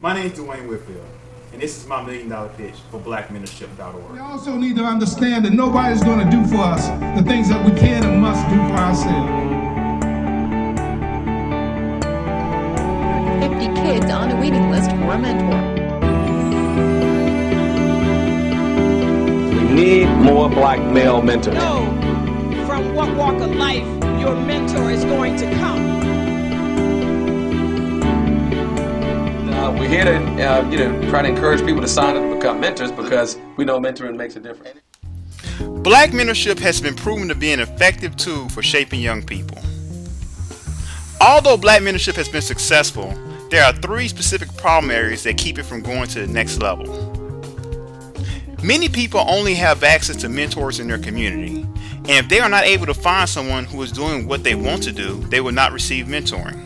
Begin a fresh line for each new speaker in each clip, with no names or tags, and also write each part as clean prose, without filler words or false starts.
My name is Dwayne Whitfield, and this is my $1 Million Pitch for blackmentorship.org.
We also need to understand that nobody's going to do for us the things that we can and must do for ourselves.
50 kids on a waiting list for a mentor.
We need more black male mentors.
Know from what walk of life your mentor is going to come.
We're here to try to encourage people to sign up to become mentors because we know mentoring makes a difference.
Black mentorship has been proven to be an effective tool for shaping young people. Although black mentorship has been successful, there are 3 specific problem areas that keep it from going to the next level. Many people only have access to mentors in their community, and if they are not able to find someone who is doing what they want to do, they will not receive mentoring.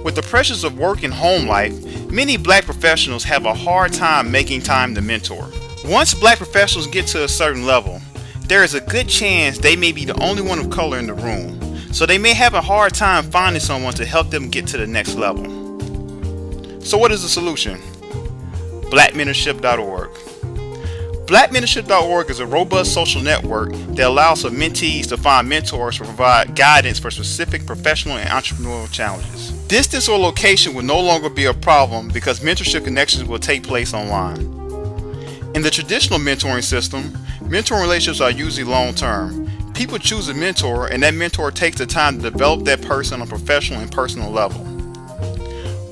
With the pressures of work and home life, many black professionals have a hard time making time to mentor. Once black professionals get to a certain level, there is a good chance they may be the only one of color in the room, so they may have a hard time finding someone to help them get to the next level. So what is the solution? blackmentorship.org. Blackmentorship.org is a robust social network that allows for mentees to find mentors to provide guidance for specific professional and entrepreneurial challenges. Distance or location will no longer be a problem because mentorship connections will take place online. In the traditional mentoring system, mentoring relationships are usually long-term. People choose a mentor, and that mentor takes the time to develop that person on a professional and personal level.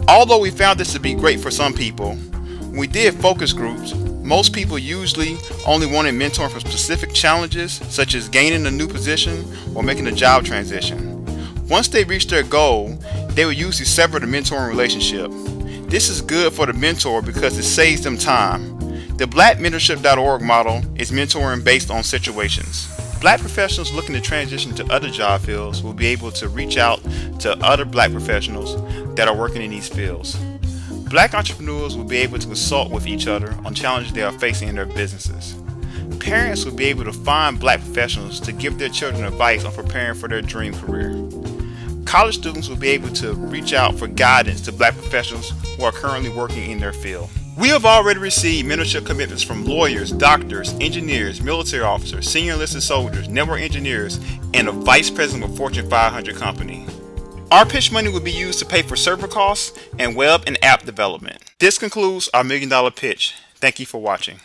Although we found this to be great for some people, when we did focus groups, most people usually only wanted mentoring for specific challenges, such as gaining a new position or making a job transition. Once they reach their goal, they will usually sever the mentoring relationship. This is good for the mentor because it saves them time. The blackmentorship.org model is mentoring based on situations. Black professionals looking to transition to other job fields will be able to reach out to other black professionals that are working in these fields. Black entrepreneurs will be able to consult with each other on challenges they are facing in their businesses. Parents will be able to find black professionals to give their children advice on preparing for their dream career. College students will be able to reach out for guidance to black professionals who are currently working in their field. We have already received mentorship commitments from lawyers, doctors, engineers, military officers, senior enlisted soldiers, network engineers, and a vice president of a Fortune 500 company. Our pitch money will be used to pay for server costs and web and app development. This concludes our $1 Million Pitch. Thank you for watching.